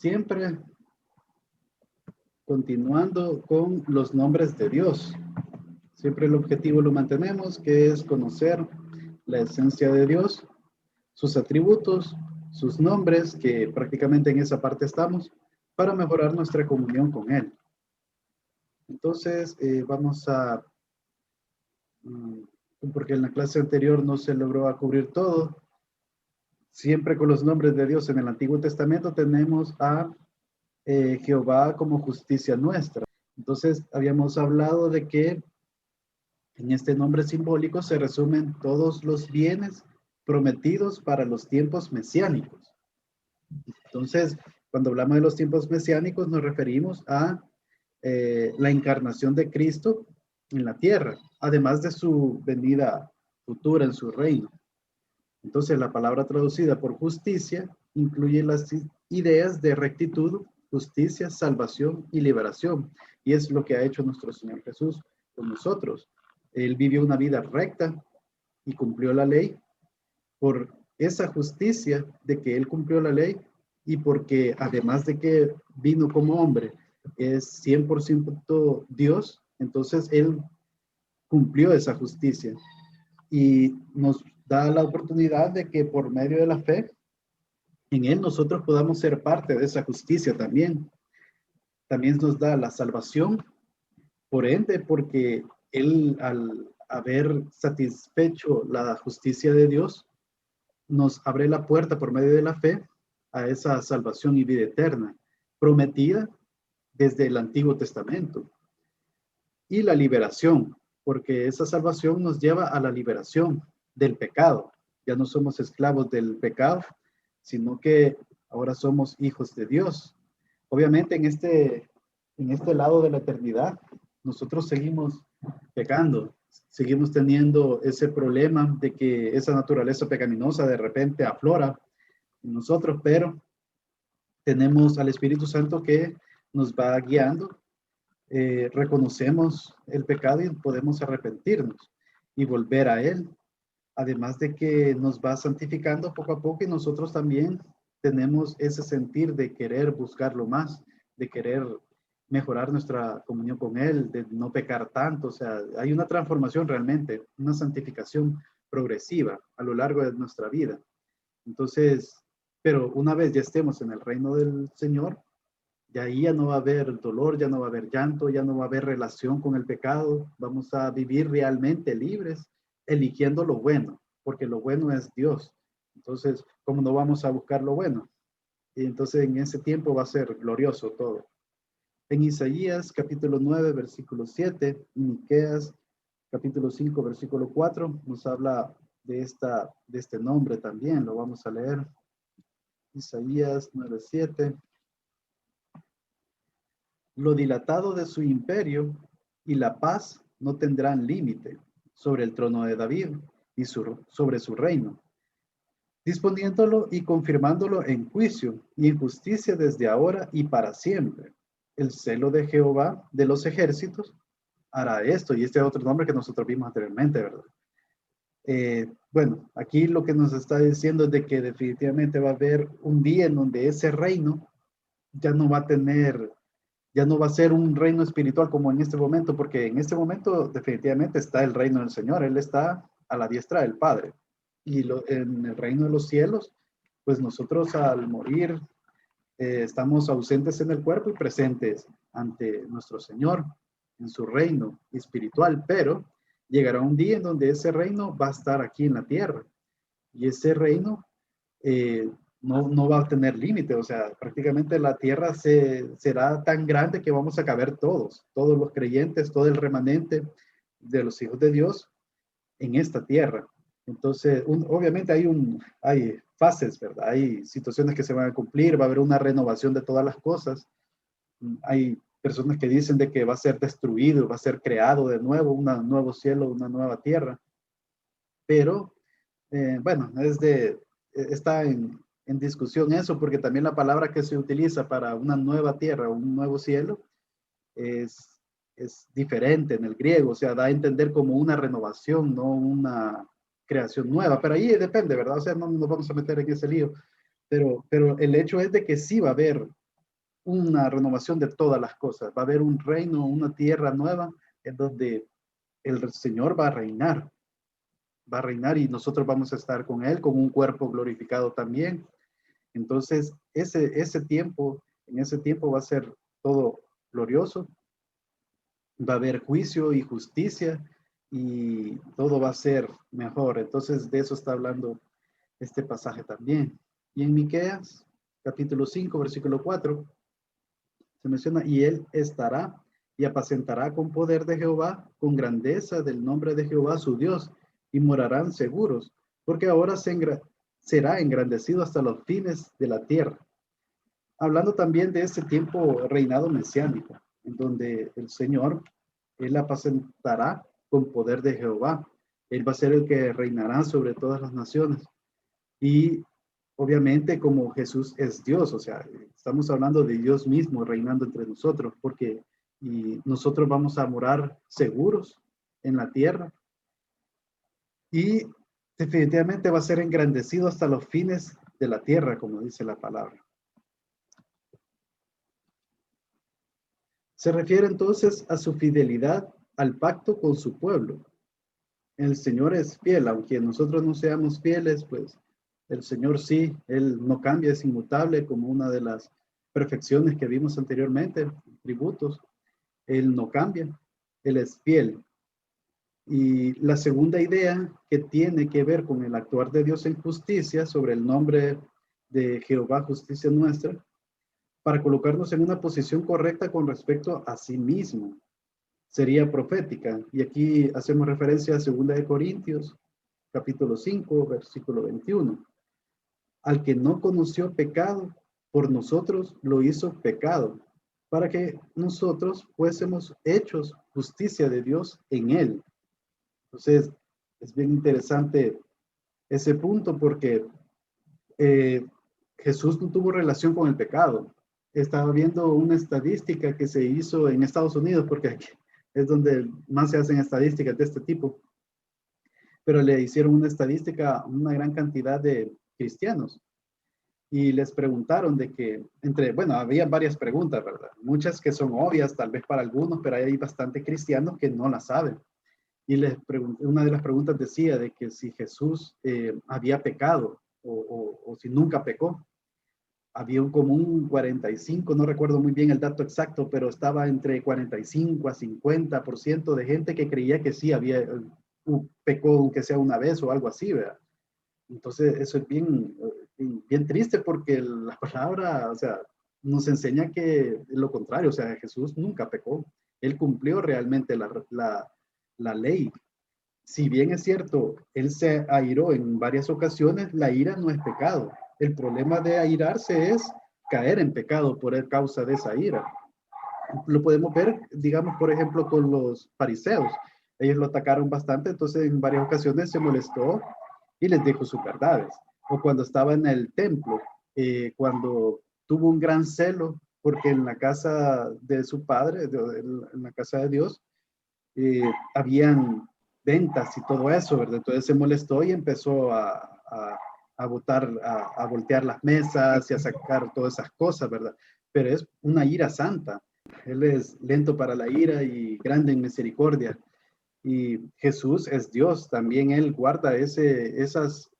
siempre continuando con los nombres de Dios. Siempre el objetivo lo mantenemos, que es conocer la esencia de Dios, sus atributos, sus nombres, que prácticamente en esa parte estamos, para mejorar nuestra comunión con Él. Entonces, vamos a, porque en la clase anterior no se logró cubrir todo, siempre con los nombres de Dios en el Antiguo Testamento tenemos a Jehová como justicia nuestra. Entonces, habíamos hablado de que en este nombre simbólico se resumen todos los bienes prometidos para los tiempos mesiánicos. Entonces, cuando hablamos de los tiempos mesiánicos, nos referimos a la encarnación de Cristo en la tierra, además de su venida futura en su reino. Entonces, la palabra traducida por justicia incluye las ideas de rectitud, justicia, salvación y liberación. Y es lo que ha hecho nuestro Señor Jesús con nosotros. Él vivió una vida recta y cumplió la ley. Por esa justicia de que Él cumplió la ley y porque además de que vino como hombre, es 100% Dios, entonces Él cumplió esa justicia y nos da la oportunidad de que por medio de la fe en Él nosotros podamos ser parte de esa justicia también. También nos da la salvación, por ende, porque Él al haber satisfecho la justicia de Dios, nos abre la puerta por medio de la fe a esa salvación y vida eterna, prometida desde el Antiguo Testamento. Y la liberación, porque esa salvación nos lleva a la liberación del pecado. Ya no somos esclavos del pecado, sino que ahora somos hijos de Dios. Obviamente en este lado de la eternidad, nosotros seguimos pecando, seguimos teniendo ese problema de que esa naturaleza pecaminosa de repente aflora en nosotros, pero tenemos al Espíritu Santo que nos va guiando. Reconocemos el pecado y podemos arrepentirnos y volver a Él. Además de que nos va santificando poco a poco y nosotros también tenemos ese sentir de querer buscarlo más, de querer mejorar nuestra comunión con Él, de no pecar tanto. O sea, hay una transformación realmente, una santificación progresiva a lo largo de nuestra vida. Entonces, pero una vez ya estemos en el reino del Señor, ya ahí ya no va a haber dolor, ya no va a haber llanto, ya no va a haber relación con el pecado. Vamos a vivir realmente libres, eligiendo lo bueno, porque lo bueno es Dios. Entonces, ¿cómo no vamos a buscar lo bueno? Y entonces en ese tiempo va a ser glorioso todo. En Isaías capítulo 9, versículo 7, Miqueas capítulo 5, versículo 4, nos habla de este nombre también. Lo vamos a leer. Isaías 9, 7. Lo dilatado de su imperio y la paz no tendrán límite sobre el trono de David y sobre su reino, disponiéndolo y confirmándolo en juicio y en justicia desde ahora y para siempre. El celo de Jehová de los ejércitos hará esto, y este es otro nombre que nosotros vimos anteriormente, ¿verdad? Bueno, aquí lo que nos está diciendo es de que definitivamente va a haber un día en donde ese reino ya no va a tener, ya no va a ser un reino espiritual como en este momento, porque en este momento definitivamente está el reino del Señor, Él está a la diestra del Padre. Y en el reino de los cielos, pues nosotros al morir estamos ausentes en el cuerpo y presentes ante nuestro Señor en su reino espiritual, pero llegará un día en donde ese reino va a estar aquí en la tierra y ese reino no va a tener límite. O sea, prácticamente la tierra será tan grande que vamos a caber todos los creyentes, todo el remanente de los hijos de Dios en esta tierra. Entonces, obviamente hay fases, ¿verdad? Hay situaciones que se van a cumplir, va a haber una renovación de todas las cosas. Hay personas que dicen de que va a ser destruido, va a ser creado de nuevo, un nuevo cielo, una nueva tierra. Pero, bueno, está en discusión eso, porque también la palabra que se utiliza para una nueva tierra, un nuevo cielo, es diferente en el griego, o sea, da a entender como una renovación, no una creación nueva, pero ahí depende, ¿verdad? O sea, no nos vamos a meter en ese lío, pero el hecho es de que sí va a haber una renovación de todas las cosas. Va a haber un reino, una tierra nueva en donde el Señor va a reinar y nosotros vamos a estar con Él, con un cuerpo glorificado también. Entonces, en ese tiempo va a ser todo glorioso, va a haber juicio y justicia y todo va a ser mejor. Entonces, de eso está hablando este pasaje también. Y en Miqueas, capítulo 5, versículo 4, se menciona, y él estará y apacentará con poder de Jehová, con grandeza del nombre de Jehová su Dios, y morarán seguros, porque ahora será engrandecido hasta los fines de la tierra. Hablando también de ese tiempo reinado mesiánico, en donde el Señor, él apacentará con poder de Jehová. Él va a ser el que reinará sobre todas las naciones. Y obviamente como Jesús es Dios, o sea, estamos hablando de Dios mismo reinando entre nosotros, porque y nosotros vamos a morar seguros en la tierra y definitivamente va a ser engrandecido hasta los fines de la tierra, como dice la palabra. Se refiere entonces a su fidelidad al pacto con su pueblo. El Señor es fiel, aunque nosotros no seamos fieles, pues el Señor sí, Él no cambia, es inmutable, como una de las perfecciones que vimos anteriormente, tributos. Él no cambia, Él es fiel. Y la segunda idea que tiene que ver con el actuar de Dios en justicia, sobre el nombre de Jehová, justicia nuestra, para colocarnos en una posición correcta con respecto a sí mismo, sería profética. Y aquí hacemos referencia a 2 de Corintios, capítulo 5, versículo 21. Al que no conoció pecado, por nosotros lo hizo pecado, para que nosotros fuésemos hechos justicia de Dios en él. Entonces, es bien interesante ese punto porque eh, Jesús no tuvo relación con el pecado. Estaba viendo una estadística que se hizo en Estados Unidos, porque aquí es donde más se hacen estadísticas de este tipo, pero le hicieron una estadística a una gran cantidad de cristianos y les preguntaron de que, bueno, había varias preguntas, ¿verdad? Muchas que son obvias tal vez para algunos, pero hay bastante cristianos que no las saben. Y una de las preguntas decía de que si Jesús había pecado o si nunca pecó. Había como un 45, no recuerdo muy bien el dato exacto, pero estaba entre 45 a 50% de gente que creía que sí había pecó, aunque sea una vez o algo así, ¿verdad? Entonces, eso es bien triste porque la palabra, o sea, nos enseña que lo contrario, o sea, Jesús nunca pecó. Él cumplió realmente la ley. Si bien es cierto, él se airó en varias ocasiones, la ira no es pecado. El problema de airarse es caer en pecado por causa de esa ira. Lo podemos ver, digamos, por ejemplo, con los fariseos. Ellos lo atacaron bastante, entonces en varias ocasiones se molestó y les dijo sus verdades. O cuando estaba en el templo, cuando tuvo un gran celo, porque en la casa de su padre, en la casa de Dios, habían ventas y todo eso, ¿verdad? Entonces se molestó y empezó a botar, a voltear las mesas y a sacar todas esas cosas, ¿verdad? Pero es una ira santa. Él es lento para la ira y grande en misericordia. Y Jesús es Dios, también Él guarda esas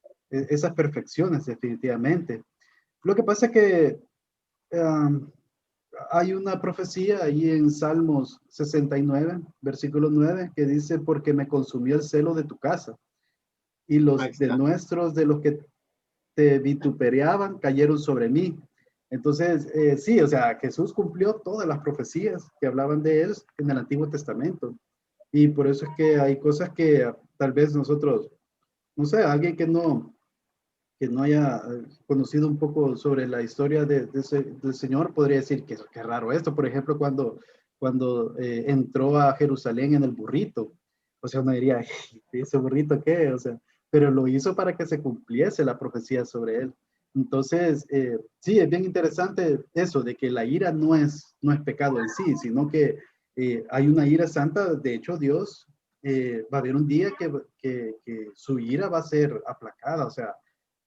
perfecciones definitivamente. Lo que pasa es que um, hay una profecía ahí en Salmos 69, versículo 9, que dice, porque me consumió el celo de tu casa y Ahí los de está. nuestros, de los que te vituperaban, cayeron sobre mí. Entonces, sí, o sea, Jesús cumplió todas las profecías que hablaban de él en el Antiguo Testamento. Y por eso es que hay cosas que tal vez nosotros, no sé, alguien que no haya conocido un poco sobre la historia del Señor, podría decir que qué raro esto. Por ejemplo, cuando entró a Jerusalén en el burrito. O sea, uno diría, ¿ese burrito qué? O sea, pero lo hizo para que se cumpliese la profecía sobre él. Entonces, sí, es bien interesante eso, de que la ira no es pecado en sí, sino que hay una ira santa. De hecho, Dios va a haber un día que su ira va a ser aplacada, o sea,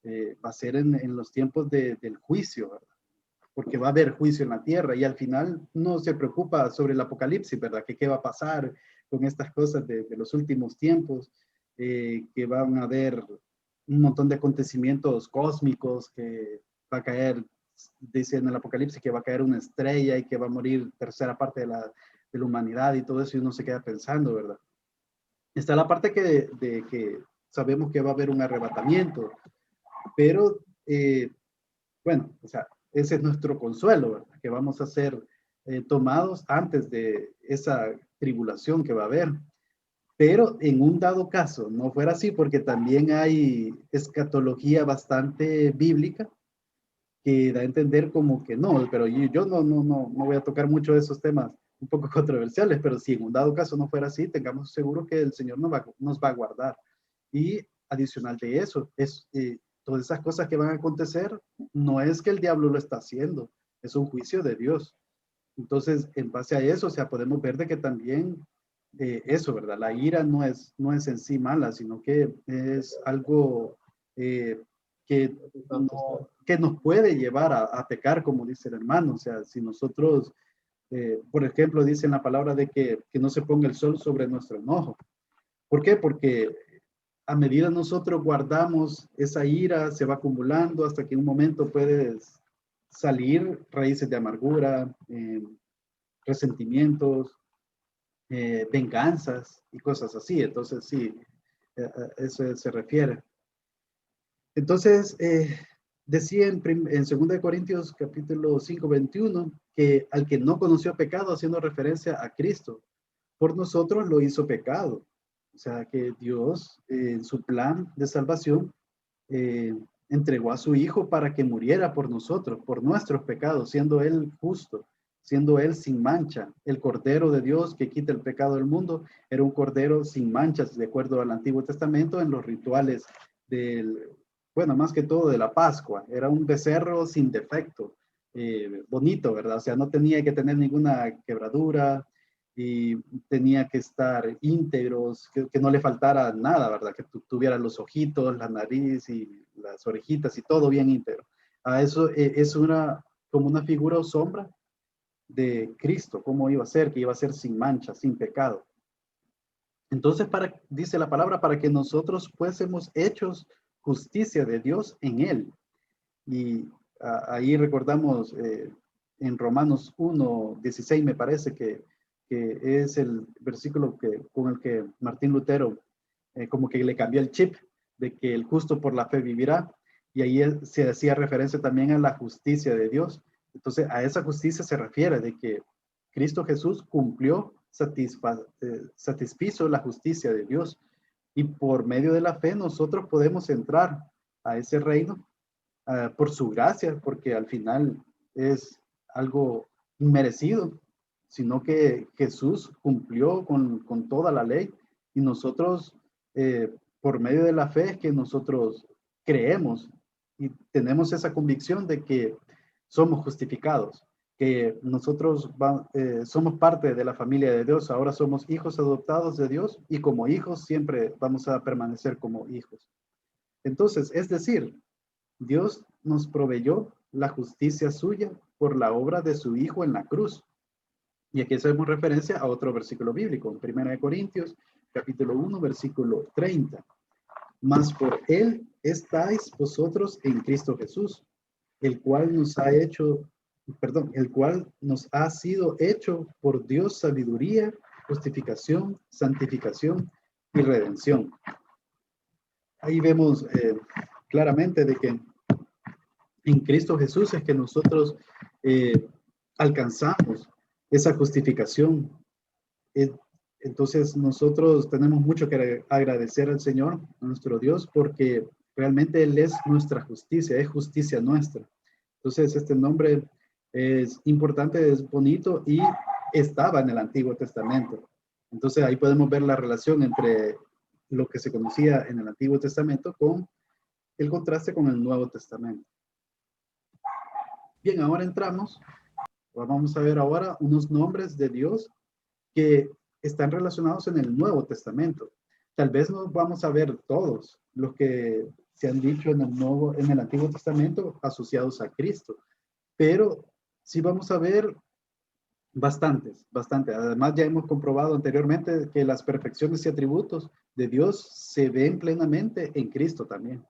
va a ser en los tiempos del juicio, ¿verdad? porque va a haber juicio en la tierra y al final no se preocupa sobre el apocalipsis, ¿verdad? Que qué va a pasar con estas cosas de los últimos tiempos, que van a haber un montón de acontecimientos cósmicos, que va a caer, dice en el apocalipsis, que va a caer una estrella y que va a morir tercera parte de la humanidad y todo eso, y uno se queda pensando, ¿verdad? Está la parte de que sabemos que va a haber un arrebatamiento, pero bueno, o sea, ese es nuestro consuelo, ¿verdad? Que vamos a ser tomados antes de esa tribulación que va a haber. Pero en un dado caso no fuera así, porque también hay escatología bastante bíblica que da a entender como que no, pero yo no voy a tocar mucho de esos temas un poco controversiales, pero si en un dado caso no fuera así, tengamos seguro que el Señor nos va a guardar. Y adicional de eso, todas esas cosas que van a acontecer, no es que el diablo lo está haciendo, es un juicio de Dios. Entonces, en base a eso, o sea, podemos ver de que también eso, ¿verdad? La ira no es en sí mala, sino que es algo eh, que, que nos puede llevar a pecar, como dice el hermano. O sea, si nosotros, por ejemplo, dice en la palabra de que no se ponga el sol sobre nuestro enojo. ¿Por qué? Porque a medida nosotros guardamos esa ira, se va acumulando hasta que en un momento puede salir raíces de amargura, resentimientos, venganzas y cosas así. Entonces, sí, eso se refiere. Entonces, decía en 2 Corintios capítulo 5, 21, que al que no conoció pecado, haciendo referencia a Cristo, por nosotros lo hizo pecado. O sea, que Dios, en su plan de salvación, entregó a su Hijo para que muriera por nosotros, por nuestros pecados, siendo Él justo, siendo Él sin mancha. El Cordero de Dios que quita el pecado del mundo era un Cordero sin manchas, de acuerdo al Antiguo Testamento, en los rituales del, bueno, más que todo de la Pascua. Era un becerro sin defecto, bonito, ¿verdad? O sea, no tenía que tener ninguna quebradura, y tenía que estar íntegros, que no le faltara nada, ¿verdad? Que tuviera los ojitos, la nariz y las orejitas y todo bien íntegro. A eso es como una figura o sombra de Cristo, cómo iba a ser, que iba a ser sin mancha, sin pecado. Entonces, dice la palabra, para que nosotros fuésemos hechos justicia de Dios en Él. Y ahí recordamos en Romanos 1:16, me parece que es el versículo con el que Martín Lutero como que le cambió el chip de que el justo por la fe vivirá, y ahí se hacía referencia también a la justicia de Dios. Entonces, a esa justicia se refiere de que Cristo Jesús cumplió, satisfizo la justicia de Dios, y por medio de la fe nosotros podemos entrar a ese reino por su gracia, porque al final es algo inmerecido, sino que Jesús cumplió con toda la ley, y nosotros, por medio de la fe, es que nosotros creemos y tenemos esa convicción de que somos justificados, que nosotros somos parte de la familia de Dios, ahora somos hijos adoptados de Dios, y como hijos siempre vamos a permanecer como hijos. Entonces, es decir, Dios nos proveyó la justicia suya por la obra de su Hijo en la cruz. Y aquí hacemos referencia a otro versículo bíblico, en 1 Corintios, capítulo 1, versículo 30. Mas por él estáis vosotros en Cristo Jesús, el cual nos ha hecho, perdón, el cual nos ha sido hecho por Dios sabiduría, justificación, santificación y redención. Ahí vemos claramente de que en Cristo Jesús es que nosotros alcanzamos esa justificación. Entonces nosotros tenemos mucho que agradecer al Señor, a nuestro Dios, porque realmente Él es nuestra justicia, es justicia nuestra. Entonces este nombre es importante, es bonito y estaba en el Antiguo Testamento. Entonces ahí podemos ver la relación entre lo que se conocía en el Antiguo Testamento con el contraste con el Nuevo Testamento. Bien, ahora entramos, vamos a ver ahora unos nombres de Dios que están relacionados en el Nuevo Testamento. Tal vez no vamos a ver todos los que se han dicho en el Antiguo Testamento asociados a Cristo, pero sí vamos a ver bastantes. Además, ya hemos comprobado anteriormente que las perfecciones y atributos de Dios se ven plenamente en Cristo también.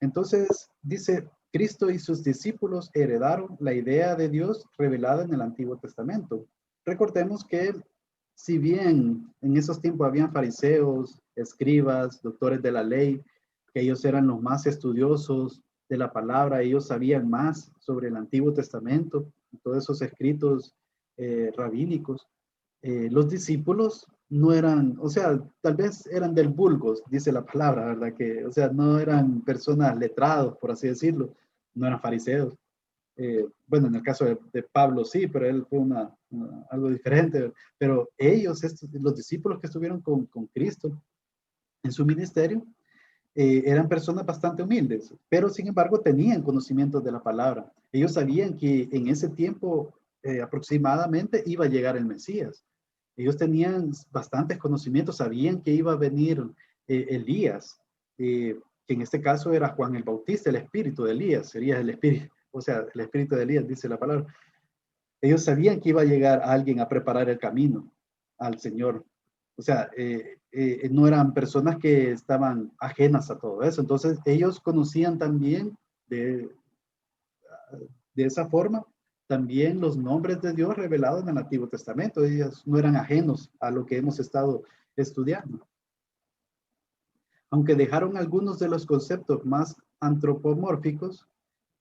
Entonces, dice, Cristo y sus discípulos heredaron la idea de Dios revelada en el Antiguo Testamento. Recordemos que si bien en esos tiempos habían fariseos, escribas, doctores de la ley, que ellos eran los más estudiosos de la palabra, ellos sabían más sobre el Antiguo Testamento, todos esos escritos rabínicos, los discípulos no eran, o sea, tal vez eran del vulgos, dice la palabra, ¿verdad? Que, o sea, no eran personas letrados, por así decirlo, no eran fariseos. Bueno, en el caso de Pablo sí, pero él fue algo diferente. Pero ellos, los discípulos que estuvieron con Cristo en su ministerio, eran personas bastante humildes, pero sin embargo tenían conocimientos de la palabra. Ellos sabían que en ese tiempo aproximadamente iba a llegar el Mesías. Ellos tenían bastantes conocimientos, sabían que iba a venir Elías, que en este caso era Juan el Bautista, el espíritu de Elías, sería el espíritu, o sea, el espíritu de Elías, dice la palabra. Ellos sabían que iba a llegar alguien a preparar el camino al Señor. O sea, no eran personas que estaban ajenas a todo eso. Entonces, ellos conocían también de esa forma también los nombres de Dios revelados en el Antiguo Testamento. Ellos no eran ajenos a lo que hemos estado estudiando. Aunque dejaron algunos de los conceptos más antropomórficos,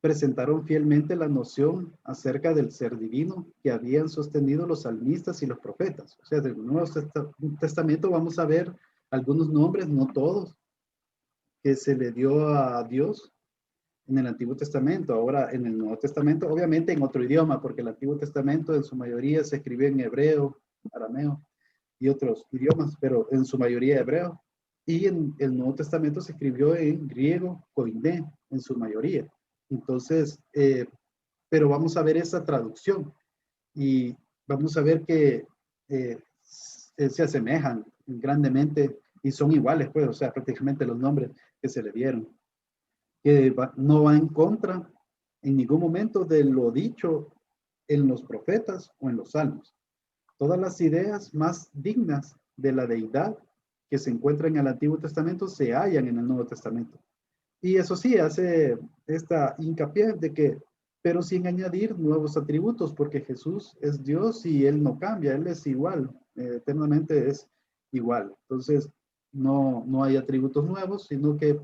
presentaron fielmente la noción acerca del ser divino que habían sostenido los salmistas y los profetas. O sea, del Nuevo Testamento vamos a ver algunos nombres, no todos, que se le dio a Dios en el Antiguo Testamento. Ahora, en el Nuevo Testamento, obviamente en otro idioma, porque el Antiguo Testamento en su mayoría se escribió en hebreo, arameo y otros idiomas, pero en su mayoría hebreo. Y en el Nuevo Testamento se escribió en griego, koiné, en su mayoría. Entonces, pero vamos a ver esa traducción y vamos a ver que se asemejan grandemente y son iguales, pues, o sea, prácticamente los nombres que se le dieron. Que no va en contra en ningún momento de lo dicho en los profetas o en los salmos. Todas las ideas más dignas de la deidad que se encuentran en el Antiguo Testamento se hallan en el Nuevo Testamento. Y eso sí, hace esta hincapié de que, pero sin añadir nuevos atributos, porque Jesús es Dios y Él no cambia, Él es igual, eternamente es igual. Entonces, no hay atributos nuevos, sino que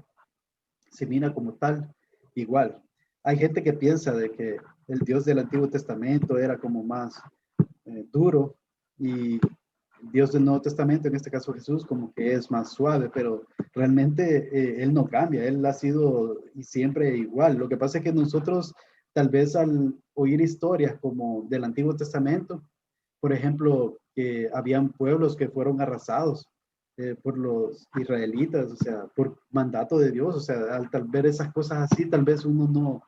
se mira como tal, igual. Hay gente que piensa de que el Dios del Antiguo Testamento era como más duro y Dios del Nuevo Testamento, en este caso Jesús, como que es más suave, pero realmente Él no cambia, Él ha sido y siempre igual. Lo que pasa es que nosotros, tal vez al oír historias como del Antiguo Testamento, por ejemplo, que habían pueblos que fueron arrasados por los israelitas, o sea, por mandato de Dios, o sea, al tal ver esas cosas así, tal vez uno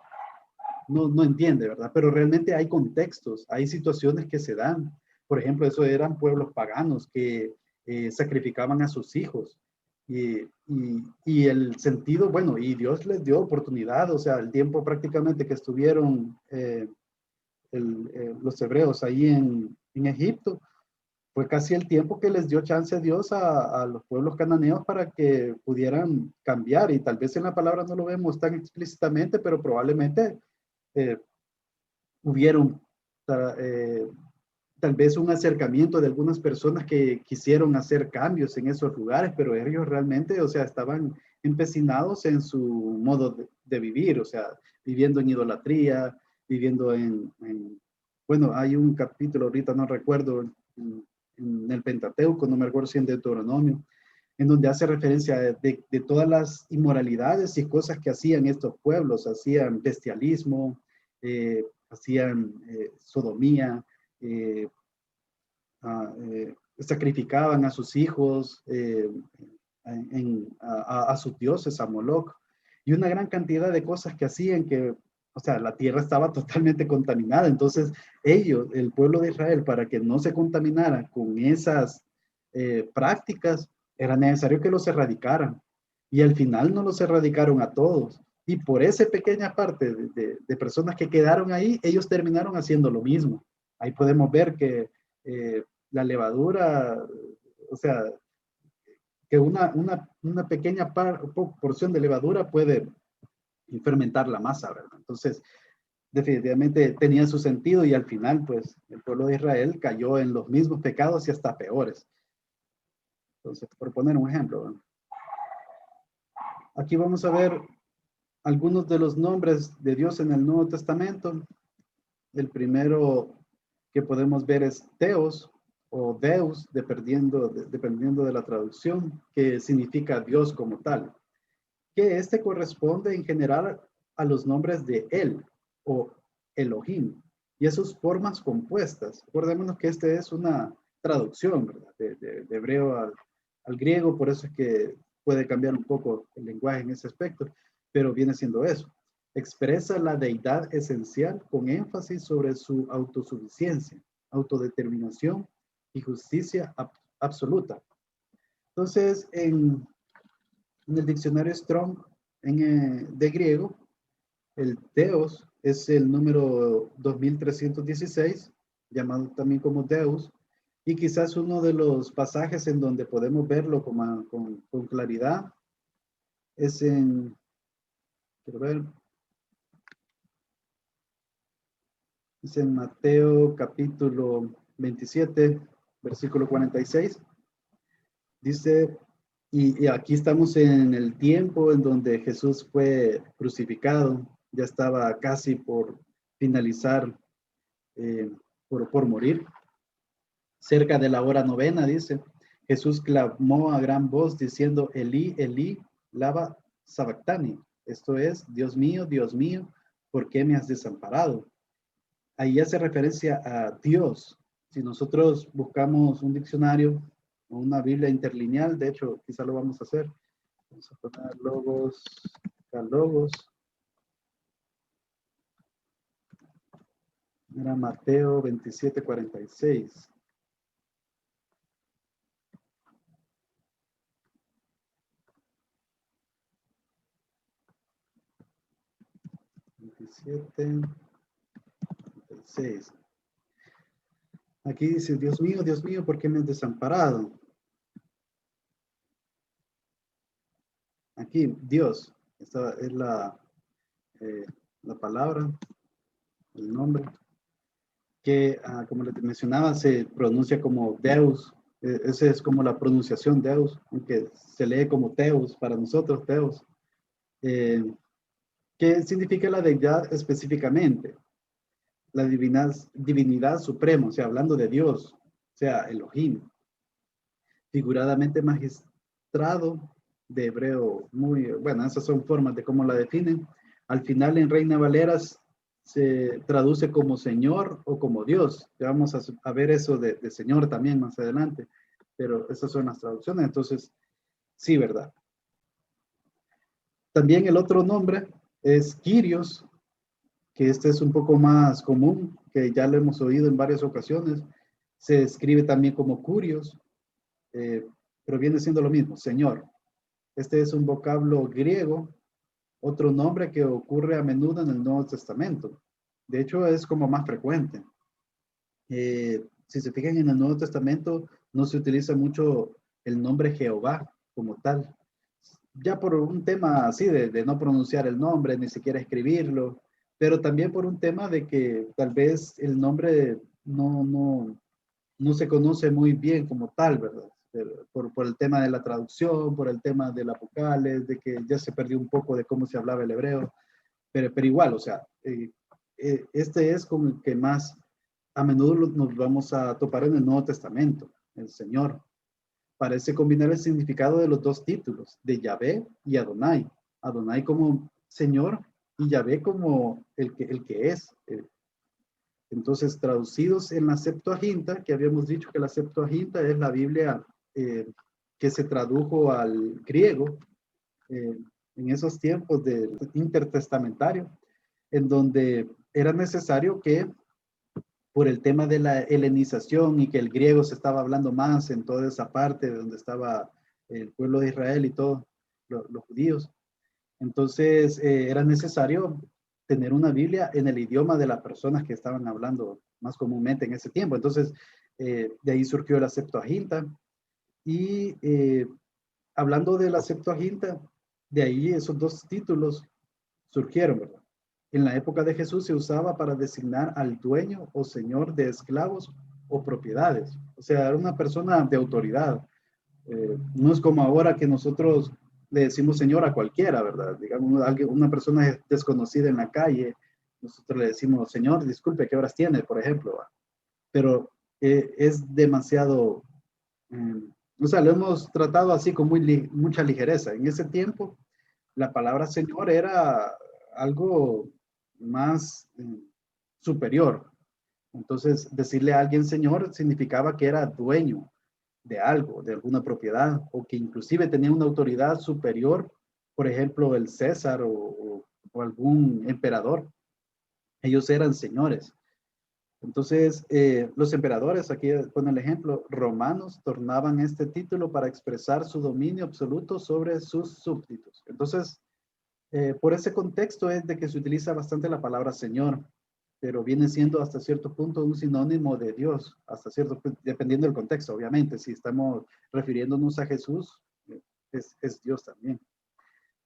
no entiende, ¿verdad? Pero realmente hay contextos, hay situaciones que se dan. Por ejemplo, eso eran pueblos paganos que sacrificaban a sus hijos. Y el sentido, bueno, y Dios les dio oportunidad, o sea, el tiempo prácticamente que estuvieron los hebreos ahí en Egipto, fue casi el tiempo que les dio chance a Dios a los pueblos cananeos para que pudieran cambiar. Y tal vez en la palabra no lo vemos tan explícitamente, pero probablemente eh, hubieron tal vez un acercamiento de algunas personas que quisieron hacer cambios en esos lugares, pero ellos realmente, o sea, estaban empecinados en su modo de vivir, o sea, viviendo en idolatría, viviendo bueno, hay un capítulo, ahorita no recuerdo, en el Pentateuco, no me acuerdo si en Deuteronomio, en donde hace referencia de todas las inmoralidades y cosas que hacían estos pueblos, hacían bestialismo, hacían sodomía, sacrificaban a sus hijos, a sus dioses, a Moloch, y una gran cantidad de cosas que hacían que, o sea, la tierra estaba totalmente contaminada. Entonces, ellos, el pueblo de Israel, para que no se contaminara con esas prácticas, era necesario que los erradicaran. Y al final no los erradicaron a todos. Y por esa pequeña parte de personas que quedaron ahí, ellos terminaron haciendo lo mismo. Ahí podemos ver que la levadura, o sea, que una pequeña porción de levadura puede fermentar la masa, ¿verdad? Entonces, definitivamente tenía su sentido y al final, pues, el pueblo de Israel cayó en los mismos pecados y hasta peores. Entonces, por poner un ejemplo, ¿verdad? Aquí vamos a ver algunos de los nombres de Dios en el Nuevo Testamento. El primero que podemos ver es Theos o Deus, dependiendo de la traducción, que significa Dios como tal. Que este corresponde en general a los nombres de Él o Elohim y a sus formas compuestas. Recordémonos que este es una traducción, ¿verdad? De hebreo al griego, por eso es que puede cambiar un poco el lenguaje en ese aspecto, pero viene siendo eso. Expresa la deidad esencial con énfasis sobre su autosuficiencia, autodeterminación y justicia absoluta. Entonces, en el diccionario Strong de griego, el Theos es el número 2316, llamado también como Deus, y quizás uno de los pasajes en donde podemos verlo con claridad es quiero ver, es en Mateo capítulo 27, versículo 46. Dice, y aquí estamos en el tiempo en donde Jesús fue crucificado, ya estaba casi por finalizar, por morir. Cerca de la hora novena, dice, Jesús clamó a gran voz diciendo, Elí, Elí, lama sabactani. Esto es, Dios mío, ¿por qué me has desamparado? Ahí hace referencia a Dios. Si nosotros buscamos un diccionario o una Biblia interlineal, de hecho, quizá lo vamos a hacer. Vamos a poner logos, logos. Era Mateo 27:46. Aquí dice, Dios mío, ¿por qué me has desamparado? Aquí, Dios, esta es la palabra, el nombre, que como les mencionaba, se pronuncia como Deus. Esa es como la pronunciación Deus, aunque se lee como Teus para nosotros, Teus. ¿Qué significa la deidad específicamente? La divinidad suprema, o sea, hablando de Dios, o sea, Elohim, figuradamente magistrado de hebreo, muy, bueno, esas son formas de cómo la definen. Al final en Reina Valeras se traduce como Señor o como Dios. Ya vamos a ver eso de Señor también más adelante, pero esas son las traducciones, entonces, sí, ¿verdad? También el otro nombre es Kyrios, que este es un poco más común, que ya lo hemos oído en varias ocasiones. Se escribe también como Curios, pero viene siendo lo mismo, Señor. Este es un vocablo griego, otro nombre que ocurre a menudo en el Nuevo Testamento. De hecho, es como más frecuente. Si se fijan en el Nuevo Testamento, no se utiliza mucho el nombre Jehová como tal. Ya por un tema así de no pronunciar el nombre, ni siquiera escribirlo, pero también por un tema de que tal vez el nombre no se conoce muy bien como tal, ¿verdad? Por el tema de la traducción, por el tema de la vocales, de que ya se perdió un poco de cómo se hablaba el hebreo, pero igual, o sea, este es con el que más a menudo nos vamos a topar en el Nuevo Testamento, el Señor. Parece combinar el significado de los dos títulos, de Yahvé y Adonai. Adonai como Señor y Yahvé como el que es. Entonces, traducidos en la Septuaginta, que habíamos dicho que la Septuaginta es la Biblia que se tradujo al griego en esos tiempos del intertestamentario, en donde era necesario que por el tema de la helenización y que el griego se estaba hablando más en toda esa parte donde estaba el pueblo de Israel y todos los judíos, Entonces, era necesario tener una Biblia en el idioma de las personas que estaban hablando más comúnmente en ese tiempo. Entonces, de ahí surgió la Septuaginta. Y hablando de la Septuaginta, de ahí esos dos títulos surgieron, ¿verdad? En la época de Jesús se usaba para designar al dueño o señor de esclavos o propiedades. O sea, era una persona de autoridad. No es como ahora que nosotros le decimos señor a cualquiera, ¿verdad? Digamos, una persona desconocida en la calle, nosotros le decimos, señor, disculpe, ¿qué horas tiene, por ejemplo? ¿Va? Pero es demasiado, o sea, lo hemos tratado así con mucha ligereza. En ese tiempo, la palabra señor era algo más superior. Entonces, decirle a alguien señor significaba que era dueño de algo, de alguna propiedad, o que inclusive tenía una autoridad superior, por ejemplo, el César o algún emperador. Ellos eran señores. Entonces, los emperadores, aquí pone el ejemplo, romanos tornaban este título para expresar su dominio absoluto sobre sus súbditos. Entonces, por ese contexto es de que se utiliza bastante la palabra Señor, pero viene siendo hasta cierto punto un sinónimo de Dios, hasta cierto punto, dependiendo del contexto, obviamente. Si estamos refiriéndonos a Jesús, es Dios también.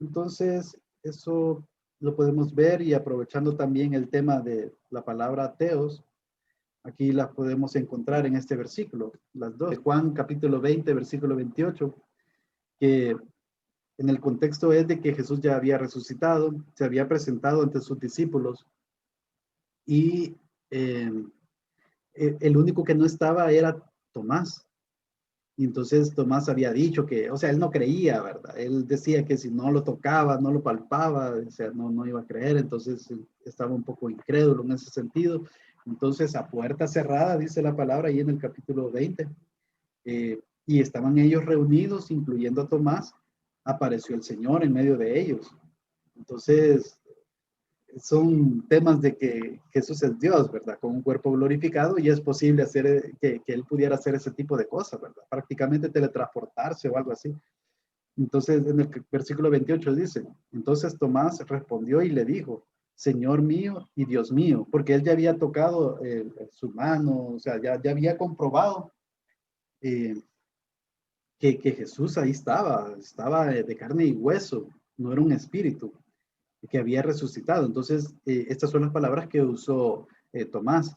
Entonces, eso lo podemos ver y aprovechando también el tema de la palabra teos, aquí las podemos encontrar en este versículo, las dos. Juan capítulo 20, versículo 28, que en el contexto es de que Jesús ya había resucitado, se había presentado ante sus discípulos y el único que no estaba era Tomás. Y entonces Tomás había dicho que, o sea, él no creía, ¿verdad? Él decía que si no lo tocaba, no lo palpaba, o sea, no iba a creer, entonces estaba un poco incrédulo en ese sentido. Entonces, a puerta cerrada, dice la palabra ahí en el capítulo 20, y estaban ellos reunidos, incluyendo a Tomás, apareció el Señor en medio de ellos. Entonces, son temas de que Jesús es Dios, ¿verdad? Con un cuerpo glorificado y es posible hacer que Él pudiera hacer ese tipo de cosas, ¿verdad? Prácticamente teletransportarse o algo así. Entonces, en el versículo 28 dice, entonces Tomás respondió y le dijo, Señor mío y Dios mío, porque él ya había tocado su mano, o sea, ya había comprobado eh, que Jesús ahí estaba de carne y hueso, no era un espíritu que había resucitado. Entonces, estas son las palabras que usó Tomás,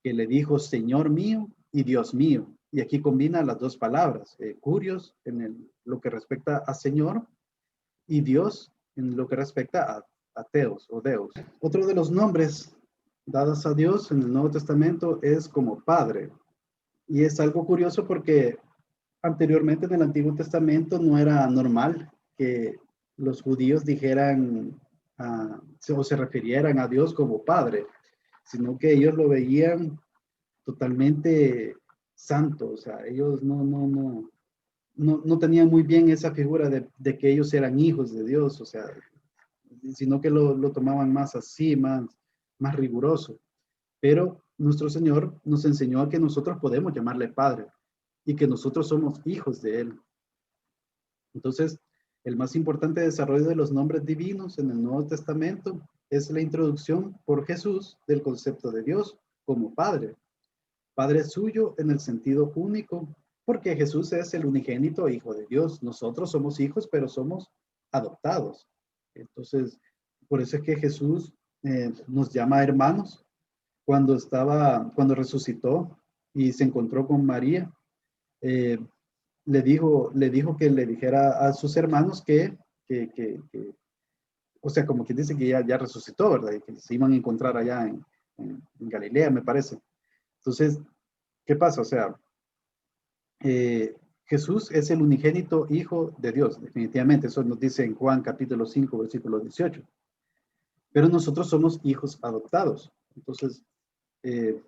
que le dijo, Señor mío y Dios mío. Y aquí combina las dos palabras, curios en lo que respecta a Señor y Dios en lo que respecta a Teos o Deus. Otro de los nombres dados a Dios en el Nuevo Testamento es como Padre. Y es algo curioso porque anteriormente en el Antiguo Testamento no era normal que los judíos dijeran o se refirieran a Dios como Padre, sino que ellos lo veían totalmente santo, o sea, ellos no tenían muy bien esa figura de que ellos eran hijos de Dios, o sea, sino que lo tomaban más así, más riguroso. Pero nuestro Señor nos enseñó a que nosotros podemos llamarle Padre y que nosotros somos hijos de Él. Entonces, el más importante desarrollo de los nombres divinos en el Nuevo Testamento es la introducción por Jesús del concepto de Dios como Padre. Padre suyo en el sentido único, porque Jesús es el unigénito Hijo de Dios. Nosotros somos hijos, pero somos adoptados. Entonces, por eso es que Jesús nos llama hermanos cuando resucitó y se encontró con María. Eh, le dijo que le dijera a sus hermanos que o sea, como quien dice que ya resucitó, ¿verdad? Y que se iban a encontrar allá en Galilea, me parece. Entonces, ¿qué pasa? O sea, Jesús es el unigénito Hijo de Dios, definitivamente. Eso nos dice en Juan capítulo 5, versículo 18. Pero nosotros somos hijos adoptados. Entonces,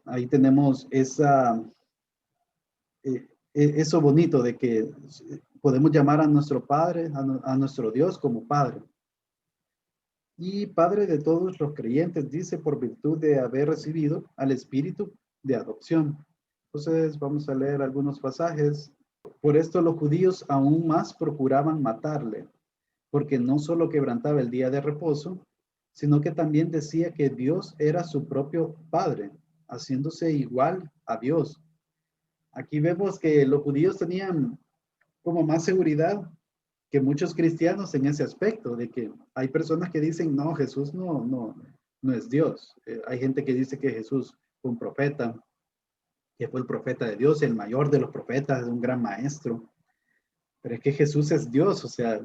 ahí tenemos eso bonito de que podemos llamar a nuestro Padre, a nuestro Dios como Padre. Y Padre de todos los creyentes, dice, por virtud de haber recibido al Espíritu de adopción. Entonces, vamos a leer algunos pasajes. Por esto los judíos aún más procuraban matarle, porque no solo quebrantaba el día de reposo, sino que también decía que Dios era su propio Padre, haciéndose igual a Dios. Aquí vemos que los judíos tenían como más seguridad que muchos cristianos en ese aspecto, de que hay personas que dicen, no, Jesús no es Dios. Hay gente que dice que Jesús fue un profeta, que fue el profeta de Dios, el mayor de los profetas, un gran maestro. Pero es que Jesús es Dios, o sea,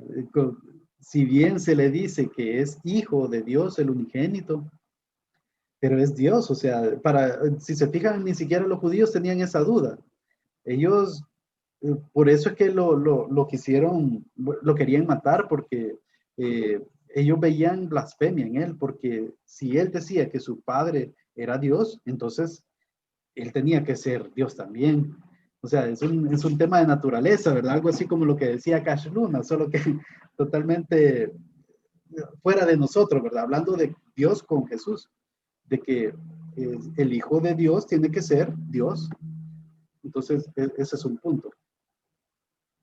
si bien se le dice que es hijo de Dios, el unigénito, pero es Dios, o sea, si se fijan, ni siquiera los judíos tenían esa duda. Ellos, por eso es que lo quisieron, lo querían matar, porque ellos veían blasfemia en él, porque si él decía que su padre era Dios, entonces él tenía que ser Dios también. O sea, es un tema de naturaleza, ¿verdad? Algo así como lo que decía Cash Luna, solo que totalmente fuera de nosotros, ¿verdad? Hablando de Dios con Jesús, de que el Hijo de Dios tiene que ser Dios. Entonces, ese es un punto.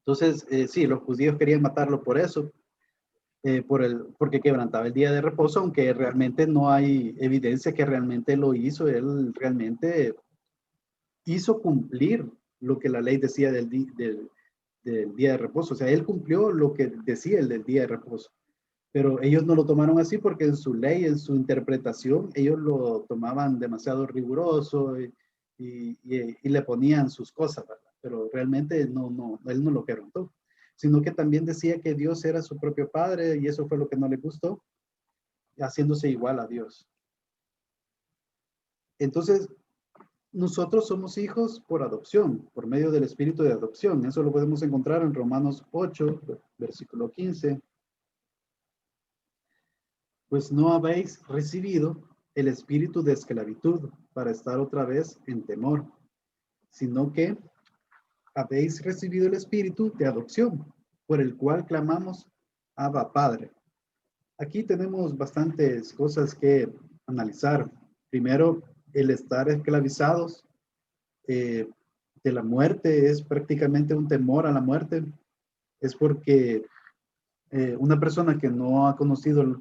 Entonces, sí, los judíos querían matarlo por eso, porque quebrantaba el día de reposo, aunque realmente no hay evidencia que realmente lo hizo. Él realmente hizo cumplir lo que la ley decía del día de reposo. O sea, él cumplió lo que decía el del día de reposo. Pero ellos no lo tomaron así porque en su ley, en su interpretación, ellos lo tomaban demasiado riguroso y le ponían sus cosas, ¿verdad? Pero realmente él no lo quebrantó, sino que también decía que Dios era su propio Padre y eso fue lo que no le gustó, haciéndose igual a Dios. Entonces, nosotros somos hijos por adopción, por medio del espíritu de adopción. Eso lo podemos encontrar en Romanos 8, versículo 15. Pues no habéis recibido el espíritu de esclavitud para estar otra vez en temor, sino que habéis recibido el espíritu de adopción, por el cual clamamos, Abba Padre. Aquí tenemos bastantes cosas que analizar. Primero, el estar esclavizados de la muerte es prácticamente un temor a la muerte. Es porque una persona que no ha conocido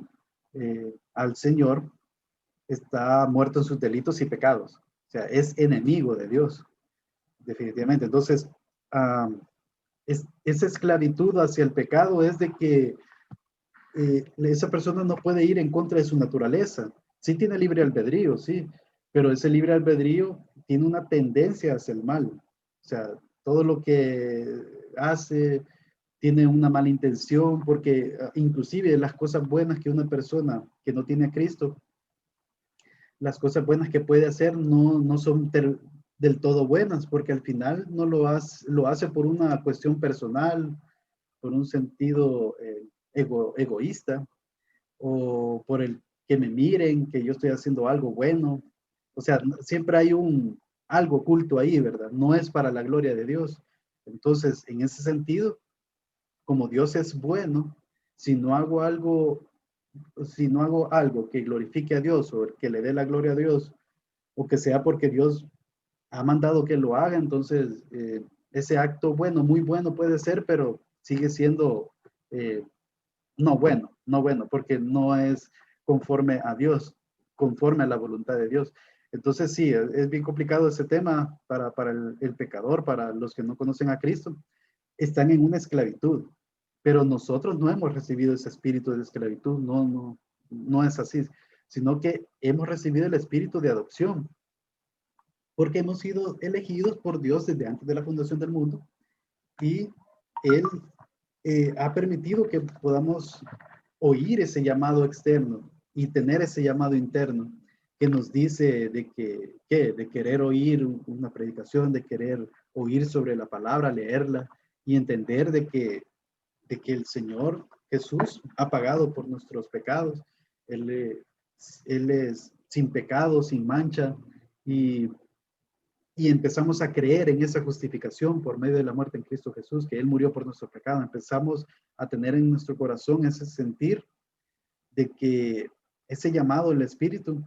al Señor está muerto en sus delitos y pecados. O sea, es enemigo de Dios, definitivamente. Entonces, esa esclavitud hacia el pecado es de que esa persona no puede ir en contra de su naturaleza. Sí tiene libre albedrío, sí, pero ese libre albedrío tiene una tendencia hacia el mal. O sea, todo lo que hace tiene una mala intención, porque inclusive las cosas buenas que una persona que no tiene a Cristo, las cosas buenas que puede hacer no son del todo buenas, porque al final no lo hace por una cuestión personal, por un sentido egoísta, o por el que me miren, que yo estoy haciendo algo bueno. O sea, siempre hay algo oculto ahí, ¿verdad? No es para la gloria de Dios. Entonces, en ese sentido, como Dios es bueno, si no hago algo, si no hago algo que glorifique a Dios o que le dé la gloria a Dios, o que sea porque Dios ha mandado que lo haga, entonces ese acto bueno, muy bueno puede ser, pero sigue siendo eh, no bueno, porque no es conforme a Dios, conforme a la voluntad de Dios. Entonces sí, es bien complicado ese tema para el pecador, para los que no conocen a Cristo. Están en una esclavitud, pero nosotros no hemos recibido ese espíritu de esclavitud, no es así, sino que hemos recibido el espíritu de adopción, porque hemos sido elegidos por Dios desde antes de la fundación del mundo y Él ha permitido que podamos oír ese llamado externo y tener ese llamado interno que nos dice de querer oír una predicación, de querer oír sobre la palabra, leerla y entender de que el Señor Jesús ha pagado por nuestros pecados. Él es sin pecado, sin mancha, y empezamos a creer en esa justificación por medio de la muerte en Cristo Jesús, que Él murió por nuestro pecado. Empezamos a tener en nuestro corazón ese sentir de que ese llamado del Espíritu,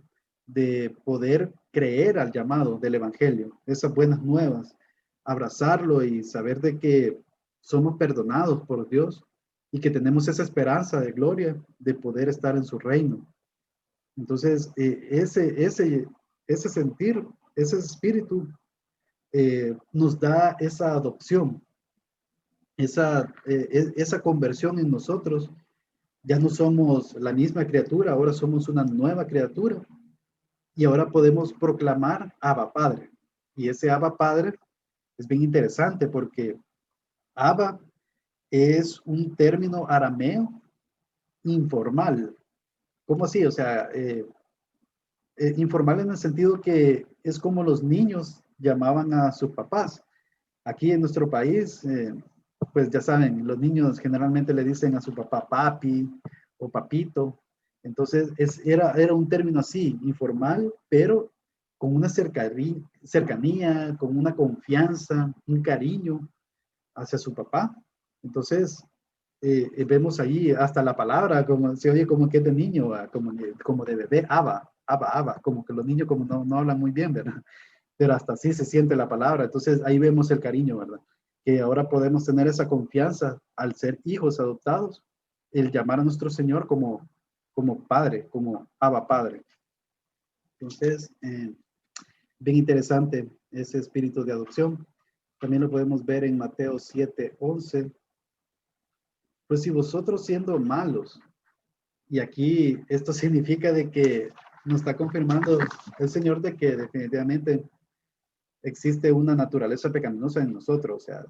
de poder creer al llamado del Evangelio, esas buenas nuevas, abrazarlo y saber de que somos perdonados por Dios y que tenemos esa esperanza de gloria de poder estar en su reino. Entonces, ese sentir, ese espíritu nos da esa adopción, esa conversión en nosotros. Ya no somos la misma criatura, ahora somos una nueva criatura y ahora podemos proclamar Abba Padre. Y ese Abba Padre es bien interesante porque Abba es un término arameo informal. ¿Cómo así? O sea, informal en el sentido que es como los niños llamaban a sus papás. Aquí en nuestro país, pues ya saben, los niños generalmente le dicen a su papá papi o papito. Entonces, era un término así, informal, pero con una cercanía, con una confianza, un cariño hacia su papá. Entonces, vemos ahí hasta la palabra, como se oye como que es de niño, como de bebé, aba, como que los niños como no hablan muy bien, ¿verdad? Pero hasta así se siente la palabra. Entonces ahí vemos el cariño, ¿verdad? Que ahora podemos tener esa confianza al ser hijos adoptados, el llamar a nuestro Señor como Padre, como Abba Padre. Entonces, bien interesante ese espíritu de adopción. También lo podemos ver en Mateo 7:11. Pues si vosotros siendo malos, y aquí esto significa de que nos está confirmando el Señor de que definitivamente existe una naturaleza pecaminosa en nosotros. O sea,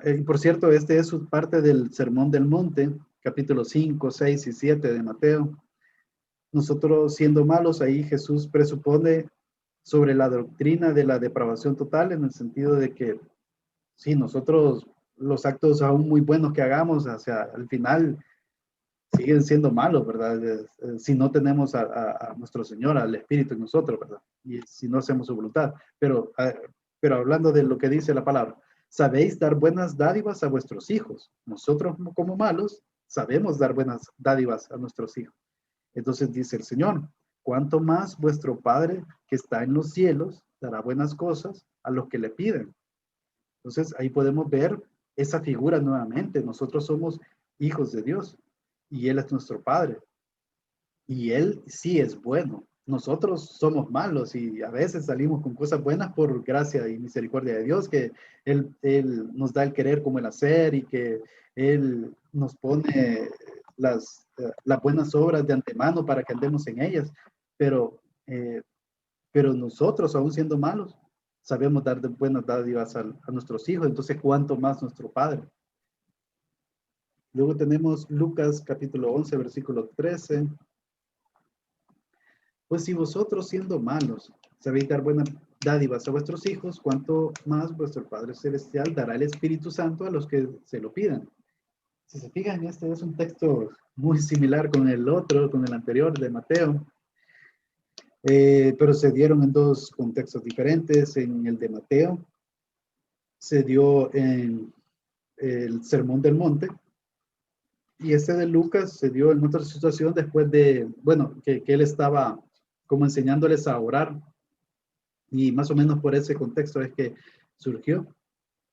y por cierto, este es parte del Sermón del Monte, capítulo 5, 6 y 7 de Mateo. Nosotros siendo malos, ahí Jesús presupone sobre la doctrina de la depravación total, en el sentido de que sí, nosotros los actos aún muy buenos que hagamos, o sea, al final siguen siendo malos, ¿verdad? Si no tenemos a nuestro Señor, al Espíritu en nosotros, ¿verdad? Y si no hacemos su voluntad. Pero hablando de lo que dice la palabra, sabéis dar buenas dádivas a vuestros hijos. Nosotros como malos sabemos dar buenas dádivas a nuestros hijos. Entonces dice el Señor, cuánto más vuestro Padre que está en los cielos dará buenas cosas a los que le piden. Entonces ahí podemos ver esa figura nuevamente. Nosotros somos hijos de Dios y Él es nuestro Padre. Y Él sí es bueno. Nosotros somos malos y a veces salimos con cosas buenas por gracia y misericordia de Dios, que Él nos da el querer como el hacer y que Él nos pone las buenas obras de antemano para que andemos en ellas. Pero, eh, pero nosotros, aún siendo malos, sabemos dar de buenas dádivas a nuestros hijos. Entonces, ¿cuánto más nuestro Padre? Luego tenemos Lucas capítulo 11, versículo 13. Pues si vosotros siendo malos sabéis dar buenas dádivas a vuestros hijos, cuánto más vuestro Padre Celestial dará el Espíritu Santo a los que se lo pidan. Si se fijan, este es un texto muy similar con el otro, con el anterior de Mateo, pero se dieron en dos contextos diferentes. En el de Mateo se dio en el Sermón del Monte, y este de Lucas se dio en otra situación después de, bueno, que él estaba como enseñándoles a orar. Y más o menos por ese contexto es que surgió.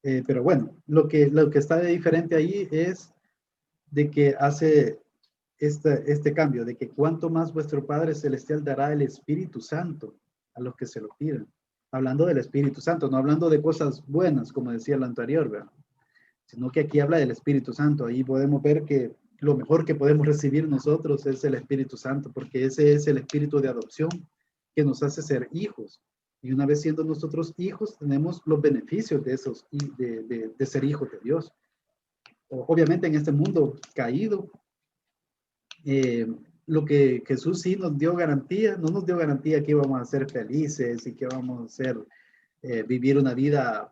Pero bueno, lo que está de diferente ahí es de que hace este cambio, de que cuanto más vuestro Padre Celestial dará el Espíritu Santo a los que se lo pidan. Hablando del Espíritu Santo, no hablando de cosas buenas, como decía el anterior, ¿verdad? Sino que aquí habla del Espíritu Santo. Ahí podemos ver que lo mejor que podemos recibir nosotros es el Espíritu Santo, porque ese es el espíritu de adopción que nos hace ser hijos. Y una vez siendo nosotros hijos, tenemos los beneficios de esos, de ser hijos de Dios. Obviamente en este mundo caído, lo que Jesús sí nos dio garantía, no nos dio garantía que íbamos a ser felices y que vamos a ser, vivir una vida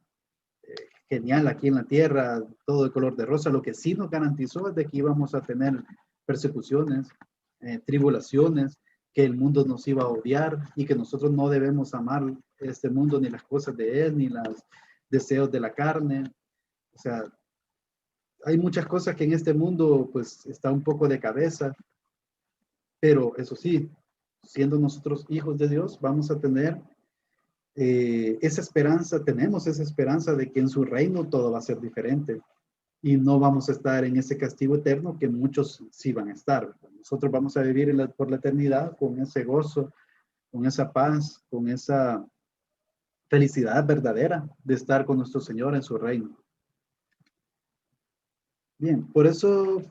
genial aquí en la tierra, todo de color de rosa. Lo que sí nos garantizó es de que íbamos a tener persecuciones, tribulaciones, que el mundo nos iba a odiar y que nosotros no debemos amar este mundo, ni las cosas de él, ni los deseos de la carne. O sea, hay muchas cosas que en este mundo pues está un poco de cabeza, pero eso sí, siendo nosotros hijos de Dios, vamos a tener esa esperanza, tenemos esa esperanza de que en su reino todo va a ser diferente. y no vamos a estar en ese castigo eterno que muchos sí van a estar, ¿verdad? Nosotros vamos a vivir por la eternidad con ese gozo, con esa paz, con esa felicidad verdadera de estar con nuestro Señor en su reino. Bien, por eso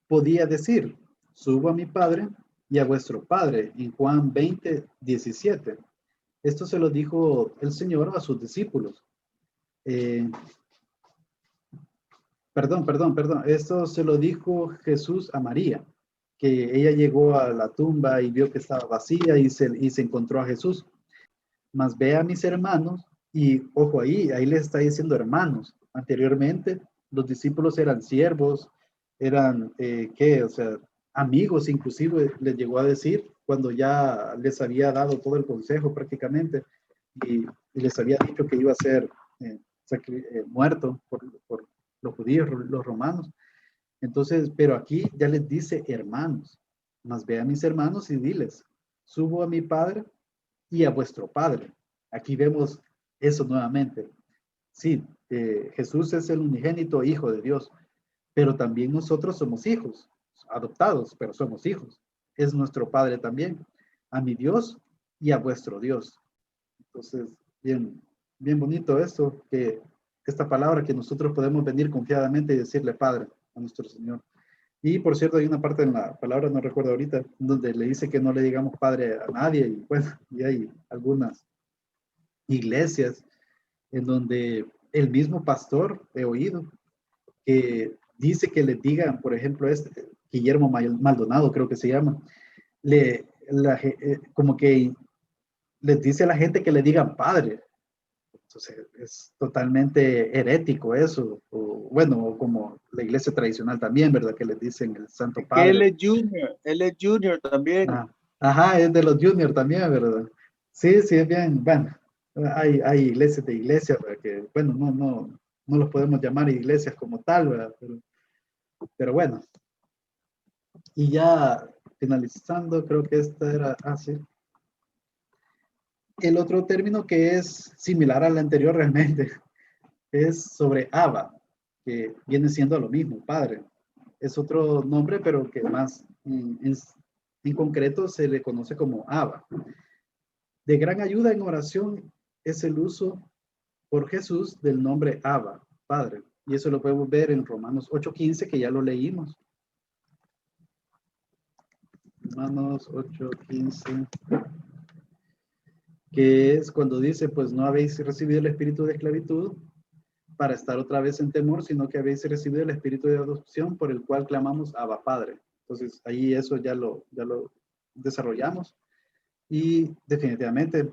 podía decir, subo a mi Padre y a vuestro Padre, en Juan 20:17. Esto se lo dijo el Señor a sus discípulos. Perdón. Esto se lo dijo Jesús a María, que ella llegó a la tumba y vio que estaba vacía y se encontró a Jesús. Mas ve a mis hermanos y ojo ahí le está diciendo hermanos. Anteriormente los discípulos eran siervos, eran, o sea, amigos, inclusive les llegó a decir cuando ya les había dado todo el consejo prácticamente y les había dicho que iba a ser muerto por los judíos, los romanos. Entonces, pero aquí ya les dice hermanos, mas ve a mis hermanos y diles, subo a mi Padre y a vuestro Padre. Aquí vemos eso nuevamente. Sí, Jesús es el unigénito Hijo de Dios, pero también nosotros somos hijos, adoptados, pero somos hijos. Es nuestro Padre también, a mi Dios y a vuestro Dios. Entonces, bien bonito esto, que esta palabra que nosotros podemos venir confiadamente y decirle Padre a nuestro Señor. Y por cierto, hay una parte en la palabra, no recuerdo ahorita, donde le dice que no le digamos Padre a nadie, y bueno, y hay algunas iglesias en donde el mismo pastor, he oído, que dice que le digan, por ejemplo, Guillermo Maldonado, creo que se llama, como que les dice a la gente que le digan padre. Entonces, es totalmente herético eso. O, bueno, como la iglesia tradicional también, ¿verdad? Que les dicen el Santo Que Padre. él es junior también. Ah, ajá, es de los juniors también, ¿verdad? Sí, es bien. Bueno, hay iglesias de iglesias, ¿verdad? Que, bueno, no los podemos llamar iglesias como tal, ¿verdad? Pero bueno. Y ya finalizando, creo que esta era, sí. El otro término que es similar al anterior realmente es sobre Abba, que viene siendo lo mismo, Padre. Es otro nombre, pero que más en concreto se le conoce como Abba. De gran ayuda en oración es el uso por Jesús del nombre Abba, Padre. Y eso lo podemos ver en Romanos 8:15, que ya lo leímos. Romanos 8:15, que es cuando dice, pues no habéis recibido el espíritu de esclavitud para estar otra vez en temor, sino que habéis recibido el espíritu de adopción por el cual clamamos Abba Padre. Entonces ahí eso ya lo desarrollamos y definitivamente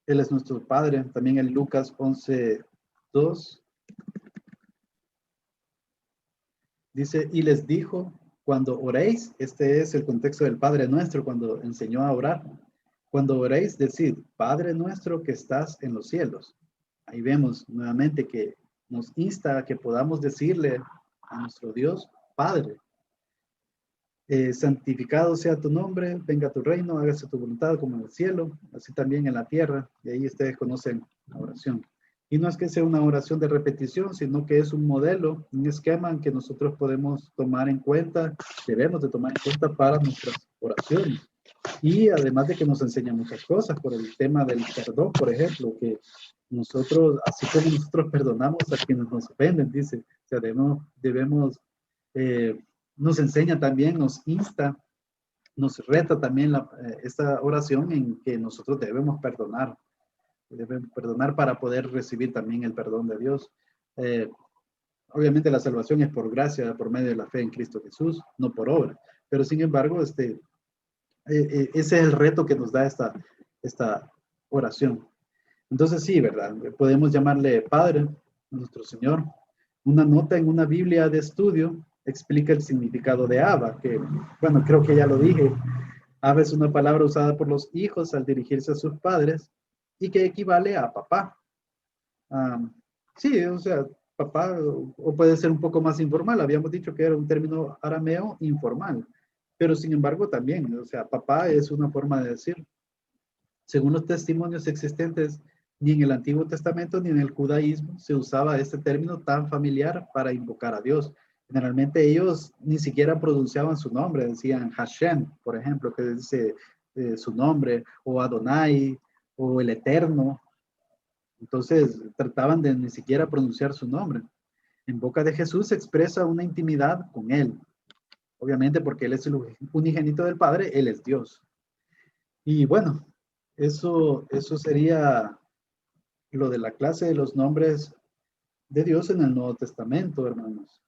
Él es nuestro Padre. También en Lucas 11:2 dice, y les dijo, cuando oréis, este es el contexto del Padre nuestro cuando enseñó a orar, cuando oréis, decid, Padre nuestro que estás en los cielos. Ahí vemos nuevamente que nos insta a que podamos decirle a nuestro Dios, Padre, santificado sea tu nombre, venga tu reino, hágase tu voluntad como en el cielo, así también en la tierra. Y ahí ustedes conocen la oración. Y no es que sea una oración de repetición, sino que es un modelo, un esquema en que nosotros podemos tomar en cuenta, debemos de tomar en cuenta para nuestras oraciones. Y además de que nos enseña muchas cosas, por el tema del perdón, por ejemplo, que nosotros, así como nosotros perdonamos a quienes nos ofenden, dice, o sea, debemos nos enseña también, nos insta, nos reta también esta oración en que nosotros debemos perdonar para poder recibir también el perdón de Dios. Obviamente la salvación es por gracia, por medio de la fe en Cristo Jesús, no por obra, pero sin embargo, ese es el reto que nos da esta oración. Entonces sí, ¿verdad? Podemos llamarle Padre, nuestro Señor. Una nota en una Biblia de estudio explica el significado de Abba, que, bueno, creo que ya lo dije. Abba es una palabra usada por los hijos al dirigirse a sus padres y que equivale a papá. Sí, o sea, papá, o puede ser un poco más informal. Habíamos dicho que era un término arameo informal, pero sin embargo también, o sea, papá es una forma de decir. Según los testimonios existentes Ni en el Antiguo Testamento ni en el judaísmo se usaba este término tan familiar para invocar a Dios. Generalmente ellos ni siquiera pronunciaban su nombre, decían Hashem, por ejemplo, que dice su nombre, o Adonai, o el Eterno. Entonces trataban de ni siquiera pronunciar su nombre. En boca de Jesús se expresa una intimidad con Él. Obviamente porque Él es el unigénito del Padre, Él es Dios. Y bueno, eso sería lo de la clase de los nombres de Dios en el Nuevo Testamento, hermanos.